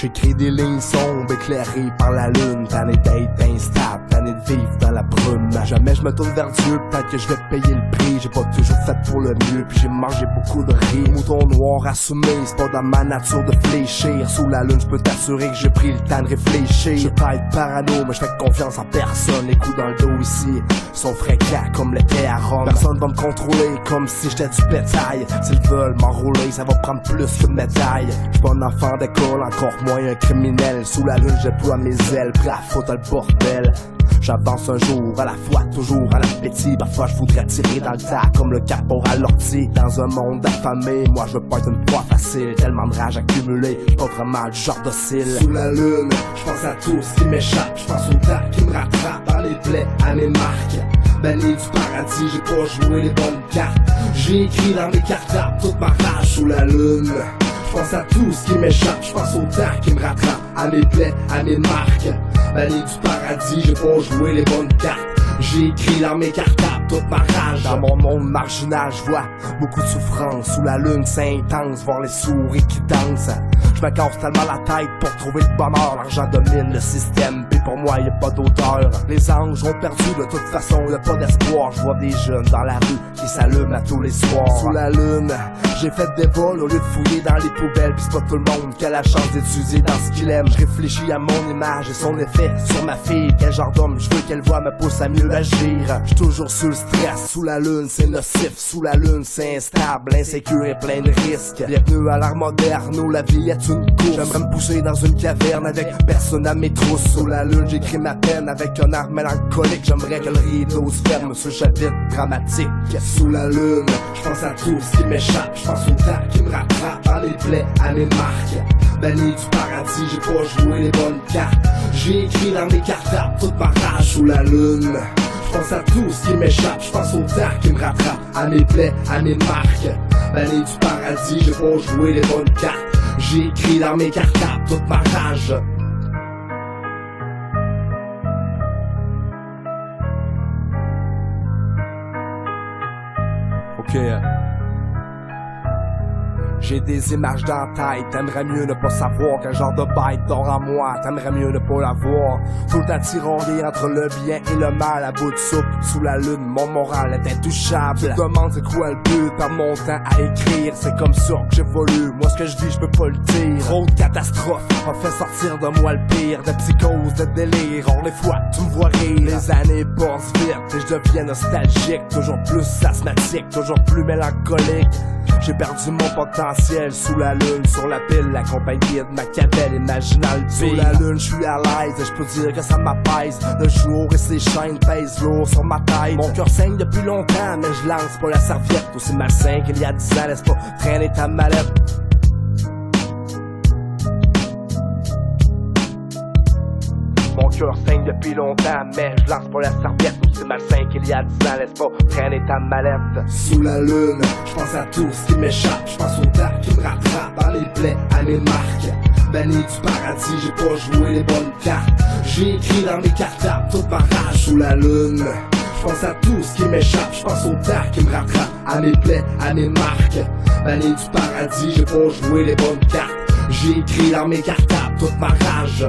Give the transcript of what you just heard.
J'écris des lignes sombres éclairées par la lune. Tanné d'être instable, tanné de vivre dans la brume. Jamais je me tourne vers Dieu, peut-être que je vais payer le prix. J'ai pas toujours fait pour le mieux, puis j'ai mangé beaucoup de riz. Mouton noir assumé, c'est pas dans ma nature de fléchir. Sous la lune, je peux t'assurer que j'ai pris le temps de réfléchir. Je peux être parano, mais je fais confiance en personne. Les coups dans le dos ici sont fréquents comme l'été à Rome. Personne va me contrôler comme si j'étais du bétail. S'ils veulent m'enrouler, ça va prendre plus qu'une médaille. J'suis pas un enfant d'école, encore moins un criminel. Sous la lune, je déploie mes ailes, prêt à foutre le bordel. J'avance un jour à la fois, toujours à l'appétit. Parfois je voudrais tirer dans le tas comme le caporal Lortie. Dans un monde affamé, moi je veux pas être une proie facile. Tellement de rage accumulée, pas vraiment le genre docile. Sous la lune, je pense à tout ce qui m'échappe. Je pense au temps qui me rattrape dans les plaies, à mes marques. Banni du paradis, j'ai pas joué les bonnes cartes. J'ai écrit dans mes cartables toute ma rage sous la lune. Je pense à tout ce qui m'échappe, je pense au temps qui me rattrape, à mes plaies, à mes marques. Banni du paradis, j'ai pas joué les bonnes cartes. J'ai écrit dans mes cartables toute ma rage. Dans mon monde marginal, je vois beaucoup de souffrance. Sous la lune, c'est intense, voir les souris qui dansent. Je me casse tellement la tête pour trouver le bonheur. L'argent domine le système, puis pour moi y'a pas d'auteur. Les anges ont perdu, de toute façon y'a pas d'espoir. Je vois des jeunes dans la rue qui s'allument à tous les soirs. Sous la lune, j'ai fait des vols au lieu de fouiller dans les poubelles. Pis c'est pas tout le monde qui a la chance d'étudier dans ce qu'il aime. Je réfléchis à mon image et son effet sur ma fille. Quel genre d'homme je veux qu'elle voit me pousse à mieux agir. J'suis toujours sous le stress. Sous la lune c'est nocif, sous la lune c'est instable, insécure et plein de risques. Bienvenue à l'ère moderne où la vie est une course. J'aimerais me pousser dans une caverne avec personne à mes trousses. Sous la lune j'écris ma peine avec un air mélancolique. J'aimerais que le rideau se ferme sur ce chapitre dramatique. Sous la lune, je pense à tout ce qui m'échappe. Je pense au temps qui me rattrape, à mes plaies, à mes marques. Banni du paradis, j'ai pas joué les bonnes cartes. J'ai écrit dans mes cartables toute ma rage sous la lune. Je pense à tout ce qui m'échappe, je pense au temps qui me rattrape, à mes plaies, à mes marques. Banni du paradis, j'ai pas joué les bonnes cartes. J'ai écrit dans mes cartables toute ma rage. Ok. J'ai des images dans la tête, t'aimerais mieux ne pas savoir quel genre de bête dort en moi, t'aimerais mieux ne pas la voir. Tout le temps tiraillé entre le bien et le mal à bout de soupe. Sous la lune, mon moral est intouchable. Je me demande c'est quoi le but, par mon temps à écrire. C'est comme ça que j'évolue, moi ce que je vis je peux pas le dire. Trop de catastrophes, on fait sortir de moi le pire. De psychose, de délire, on les fois tu me vois rire. Les années passent vite et je deviens nostalgique. Toujours plus asthmatique, toujours plus mélancolique. J'ai perdu mon potentiel sous la lune, sur la pile, accompagné de ma cabelle imaginale. Sous la lune, je suis à l'aise et je peux dire que ça m'apaise. Le jour et ses chaînes pèsent lourd sur ma tête. Mon cœur saigne depuis longtemps, mais je lance pas la serviette. Aussi malsain qu'il y a 10 ans, laisse pas traîner ta mallette. Mon cœur saigne depuis longtemps, mais je lance pas la serviette. Aussi malsain qu'il y a 10 ans, laisse pas traîner ta mallette. Sous la lune, je pense à tout ce qui m'échappe. Je pense au temps qui me rattrape, dans les plaies, à mes marques. Banni du paradis, j'ai pas joué les bonnes cartes. J'ai écrit dans mes cartables toute ma rage sous la lune. Je pense à tout ce qui m'échappe, je pense au temps qui me rattrape, à mes plaies, à mes marques. Banni du paradis, j'ai pas joué les bonnes cartes. J'ai écrit dans mes cartables toute ma rage.